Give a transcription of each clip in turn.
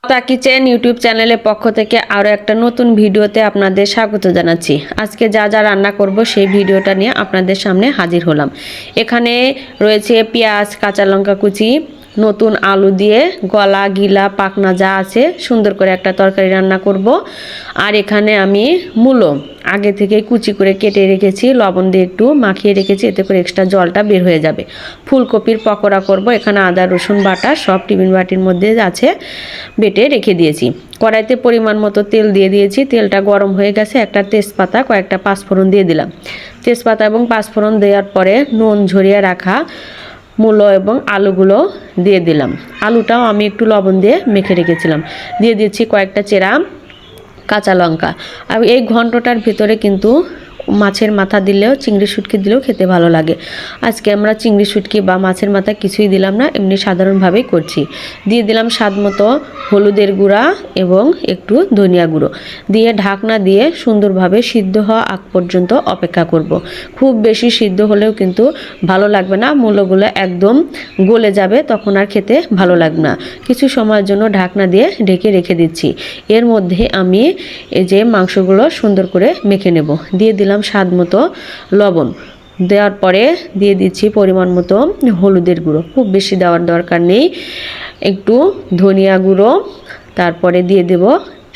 লতা kitchen YouTube চ্যানেলের পক্ষ থেকে আরও একটা নতুন ভিডিওতে আপনাদের স্বাগত জানাচ্ছি। আজকে যা যা রান্না করব সেই ভিডিওটা নিয়ে আপনাদের সামনে হাজির হলাম। এখানে রয়েছে পেঁয়াজ, কাঁচা লঙ্কা কুচি, নতুন আলু দিয়ে গলা গিলা পাকনা যা আছে সুন্দর করে একটা তরকারি রান্না করব। আর এখানে আমি মূলো আগে থেকে কুচি করে কেটে রেখেছি, লবণ দিয়ে একটু মাখিয়ে রেখেছি, এতে করে এক্সট্রা জলটা বের হয়ে যাবে। ফুলকপির পকোড়া করব। এখানে আদা রসুন বাটা সব টিফিন বাটির মধ্যে আছে, বেটে রেখে দিয়েছি। কড়াইতে পরিমাণ মতো তেল দিয়ে দিয়েছি, তেলটা গরম হয়ে গেছে। একটা তেজপাতা, কয়েকটা পাঁচফোড়ন দিয়ে দিলাম। তেজপাতা এবং পাঁচফোড়ন দেওয়ার পরে নুন ঝরিয়ে রাখা মূলো এবং আলুগুলো দিয়ে দিলাম। আলুটাও আমি একটু লবণ দিয়ে মেখে রেখেছিলাম। দিয়ে দিচ্ছি কয়েকটা চেরা কাঁচা লঙ্কা। আর এই ঘন্টটার ভিতরে কিন্তু মাছের মাথা দিলেও চিংড়ি শুটকি দিলেও খেতে ভালো লাগে। আজকে আমরা চিংড়ি শুটকি বা মাছের মাথা কিছুই দিলাম না, এমনি সাধারণভাবেই করছি। দিয়ে দিলাম স্বাদ মতো হলুদের গুঁড়া এবং একটু ধনিয়া গুঁড়ো দিয়ে ঢাকনা দিয়ে সুন্দরভাবে সিদ্ধ হওয়া আগ পর্যন্ত অপেক্ষা করব। খুব বেশি সিদ্ধ হলেও কিন্তু ভালো লাগবে না, মূলগুলো একদম গলে যাবে, তখন আর খেতে ভালো লাগবে না। কিছু সময়ের জন্য ঢাকনা দিয়ে ঢেকে রেখে দিচ্ছি। এর মধ্যে আমি এই যে মাংসগুলো সুন্দর করে মেখে নেব। দিয়ে দিলাম স্বাদ মতো লবণ, দেওয়ার পরে দিয়ে দিচ্ছি পরিমাণ মতো হলুদের গুঁড়ো, খুব বেশি দেওয়ার দরকার নেই, একটু ধনিয়া গুঁড়ো, তারপরে দিয়ে দেব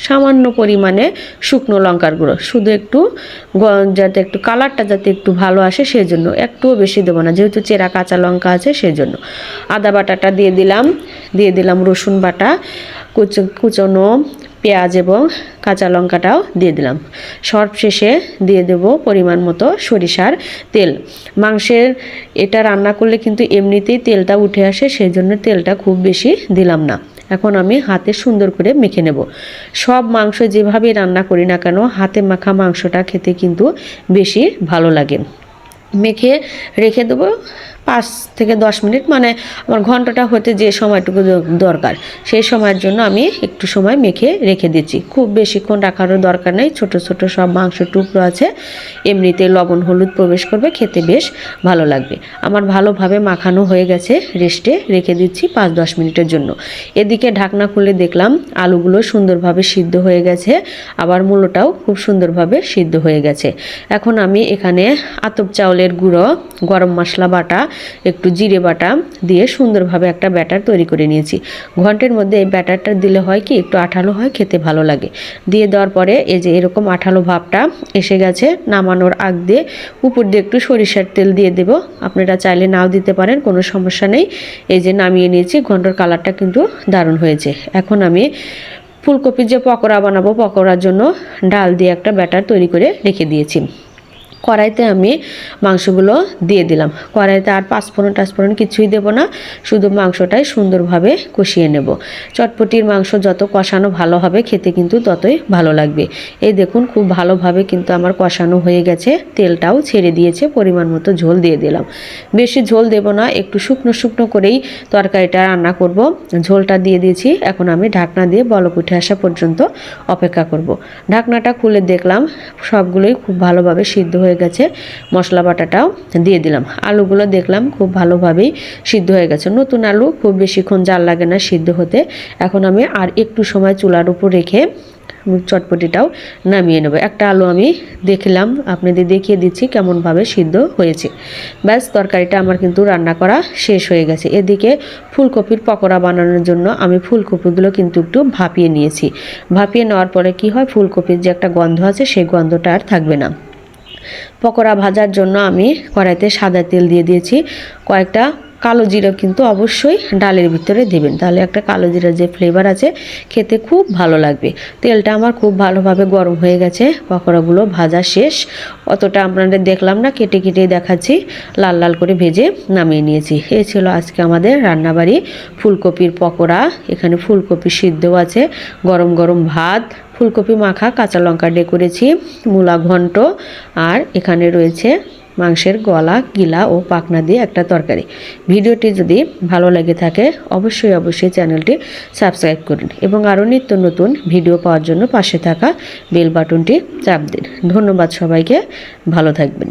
সামান্য পরিমাণে শুকনো লঙ্কার গুঁড়ো, শুধু একটু যাতে একটু কালারটা যাতে একটু ভালো আসে সেজন্য, একটুও বেশি দেবো না, যেহেতু চেরা কাঁচা লঙ্কা আছে সেজন্য। আদা বাটাটা দিয়ে দিলাম রসুন বাটা, কুচনো পেঁয়াজ এবং কাঁচা লঙ্কাটাও দিয়ে দিলাম। সবশেষে দিয়ে দেব পরিমাণ মতো সরিষার তেল। মাংসের এটা রান্না করলে কিন্তু এমনিতেই তেলটা উঠে আসে, সেই জন্য তেলটা খুব বেশি দিলাম না। এখন আমি হাতে সুন্দর করে মেখে নেব। সব মাংস যেভাবে রান্না করি না কেন, হাতে মাখা মাংসটা খেতে কিন্তু বেশি ভালো লাগে। মেখে রেখে দেবো 5 থেকে 10 মিনিট, মানে আমার ঘন্টাটা হতে যে সময়টুকু দরকার সেই সময়ের জন্য আমি একটু সময় মেখে রেখে দিচ্ছি। খুব বেশিক্ষণ রাখারও দরকার নেই, ছোট ছোট সব মাংসের টুকরো আছে, এমনিতে লবণ হলুদ প্রবেশ করবে, খেতে বেশ ভালো লাগবে। আমার ভালোভাবে মাখানো হয়ে গেছে, রেস্টে রেখে দিচ্ছি 5-10 মিনিটের জন্য। এদিকে ঢাকনা খুলে দেখলাম আলুগুলো সুন্দরভাবে সিদ্ধ হয়ে গেছে, আবার মূলোটাও খুব সুন্দরভাবে সিদ্ধ হয়ে গেছে। এখন আমি এখানে আতপ চাউলের গুঁড়ো, গরম মশলা বাটা, একটু জিরে বাটা দিয়ে সুন্দরভাবে একটা ব্যাটার তৈরি করে নিয়েছি। ঘন্টের মধ্যে এই ব্যাটারটা দিলে হয় কি একটু আঠালো হয়, খেতে ভালো লাগে। দিয়ে দেওয়ার পরে এই যে এরকম আঠালো ভাবটা এসে গেছে, নামানোর আগ দিয়ে উপর দিয়ে একটু সরিষার তেল দিয়ে দেব। আপনারা চাইলে নাও দিতে পারেন, কোনো সমস্যা নেই। এই যে নামিয়ে নিয়েছি, ঘন্টার কালারটা কিন্তু দারুণ হয়েছে। এখন আমি ফুলকপির যে পকোড়া বানাবো, পকোড়ার জন্য ডাল দিয়ে একটা ব্যাটার তৈরি করে রেখে দিয়েছি। কড়াইতে আমি মাংসগুলো দিয়ে দিলাম। কড়াইতে আর পাঁচফোড়ন কিছুই দেব না, শুধু মাংসটাই সুন্দরভাবে কষিয়ে নেব। চটপটির মাংস যত কষানো ভালো হবে, খেতে কিন্তু ততই ভালো লাগবে। এই দেখুন খুব ভালোভাবে কিন্তু আমার কষানো হয়ে গেছে, তেলটাও ছেড়ে দিয়েছে, পরিমাণ মতো ঝোল দিয়ে দিলাম। বেশি ঝোল দেব না, একটু শুকনো শুকনো করেই তরকারিটা রান্না করব। ঝোলটা দিয়ে দিয়েছি, এখন আমি ঢাকনা দিয়ে বলক উঠে আসা পর্যন্ত অপেক্ষা করব। ঢাকনাটা খুলে দেখলাম সবগুলোই খুব ভালোভাবে সিদ্ধ হয়ে গেছে। মশলা বাটাটাও দিয়ে দিলাম। আলুগুলো দেখলাম খুব ভালোভাবেই সিদ্ধ হয়ে গেছে। নতুন আলু, খুব বেশিক্ষণ জাল লাগে না সিদ্ধ হতে। এখন আমি আর একটু সময় চুলার উপর রেখে চটপটিটাও নামিয়ে নেব। একটা আলু আমি দেখলাম, আপনাদের দেখিয়ে দিচ্ছি কেমনভাবে সিদ্ধ হয়েছে। ব্যাস, তরকারিটা আমার কিন্তু রান্না করা শেষ হয়ে গেছে। এদিকে ফুলকপির পকোড়া বানানোর জন্য আমি ফুলকপিগুলো কিন্তু একটু ভাপিয়ে নিয়েছি। ভাপিয়ে নেওয়ার পরে কি হয়, ফুলকপির যে একটা গন্ধ আছে সেই গন্ধটা আর থাকবে না। পকোড়া ভাজার জন্য আমি কড়াইতে সাদা তেল দিয়ে দিয়েছি। কয়েকটা কালো জিরা কিন্তু অবশ্যই ডালের ভিতরে দেবেন, তাহলে একটা কালো জিরার যে ফ্লেভার আছে খেতে খুব ভালো লাগবে। তেলটা আমার খুব ভালোভাবে গরম হয়ে গেছে, পকোড়াগুলো ভাজা শেষ। অতটা আপনাদের দেখলাম না, কেটে কেটে দেখাচ্ছি। লাল লাল করে ভেজে নামিয়ে নিয়েছি। এই ছিল আজকে আমাদের রান্নাবাড়ি ফুলকপির পকোড়া। এখানে ফুলকপি সিদ্ধ আছে, গরম গরম ভাত, ফুলকপি মাখা, কাঁচা লঙ্কা ডে করেছি, মূলা ঘন্ট, আর এখানে রয়েছে মাংসের গলা গিলা ও পাখনা দিয়ে একটা তরকারি। ভিডিওটি যদি ভালো লেগে থাকে অবশ্যই চ্যানেলটি সাবস্ক্রাইব করুন এবং আরও নিত্য নতুন ভিডিও পাওয়ার জন্য পাশে থাকা বেল বাটনটি চাপ দিন। ধন্যবাদ সবাইকে, ভালো থাকবেন।